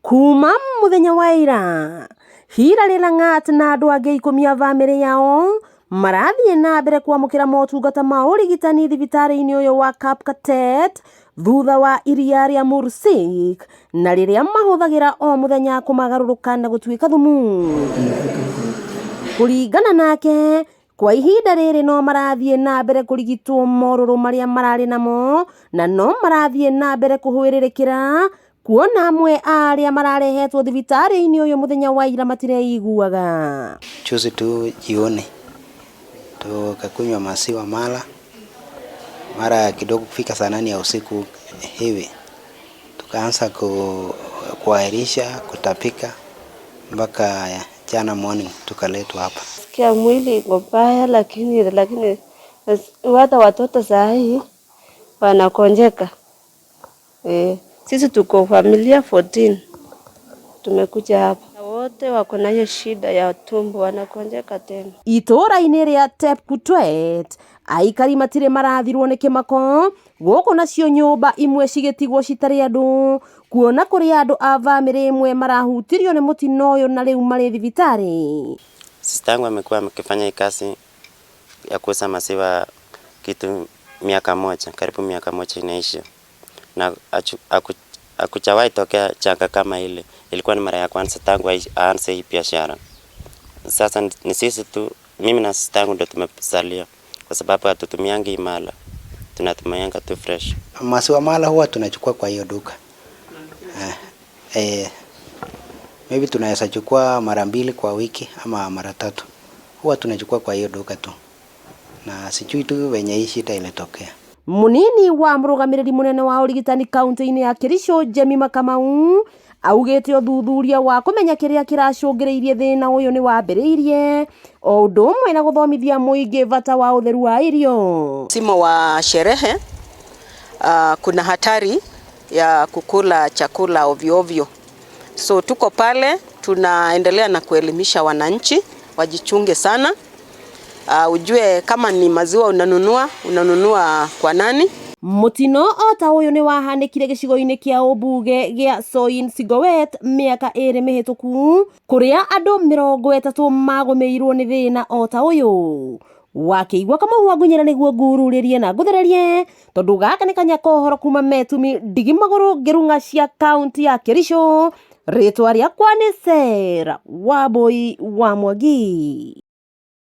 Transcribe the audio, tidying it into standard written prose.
Kuma muthenya wa ira hira Lilang'at na andu angi 10 a bamiri yao marathie na mbere kwamukira motungata ma urigitani thibitari-ini uyu wa Kapkatet thutha wa iria ria Mursik na riria mahuthagira o muthenya kumagaruruka na gutuika thumu. Kuringana nake, kwa ihinda riri no marathie na mbere kurigitwo moruru maria marari namo na no marathie na mbere kuhwiririkira kuona amwe aria mararehetwo thibitari-ini uyu muthenya wa ira matireiguaga. Juzi tu jioni tukakunywa maziwa mara kidogo kufika saa 8 ya usiku hivi tukaanza kuahirisha kutapika mpaka jana morning tukaletwa hapa. Sikia mwili iko mbaya, lakini hata watoto saa hii wanakonjeka. Sisi tuko familia 14 tumekuja hapa, wote wako na hiyo shida ya tumbo, wanakonjeka tena. Itura-ini ria Kapkatet aikari matire marathirwo ni kimako guku nacio nyumba imwe cigitigwo citari andu kuona kuri andu a bamiri imwe marahutirio ni mutino uyu na riu mari thibitari. Sistangu amekuwa akifanya kazi ya kuuza maziwa kitu karibu miaka moja inaisha, na akuchawahi tokea changa kama ile. Ilikuwa ni mara ya kwanza tangu aanze hii biashara. Sasa ni sisi tu, mimi na sistangu ndo tumesalia kwa sababu hatutumiangi mala, tunatumianga tu fresh. Maziwa mala huwa tunachukua kwa hiyo duka. Maybe tunaweza chukua mara 2 kwa wiki ama mara 3. Huwa tunachukua kwa hiyo duka tu. Na sijui tu venye hii shida ilitokea. Munini wa murugamiriri munene wa urigitani kaunti-ini ya Kericho Jemima Kamau augite uthuthuria wa kumenya kiria kiracungiriirie thina uyu ni wambiriirie o undu umwe na guthomithia muingi bata wa utheru wa irio. Msimu wa sherehe kuna hatari ya kukula chakula ovyo ovyo, so tuko pale tunaendelea na kuelimisha wananchi wajichunge sana. Ujue kama ni maziwa unanunua kwa nani. Mutino ota uyu ni wahanikire gicigo-ini kia ubuge gia Soin Sigowet miaka 2 mihituku kuria andu 30 magumirwo ni thina ota uyu. Wakiigua kama huagunyira niguo ngururirie na nguthererie tondu gaka ni kanya kohoro kuma Metumi Ndigimaguru Ngirung'a cia kaunti ya Kericho. Ritwa riakwa ni Sarah Wambui wa Mwangi.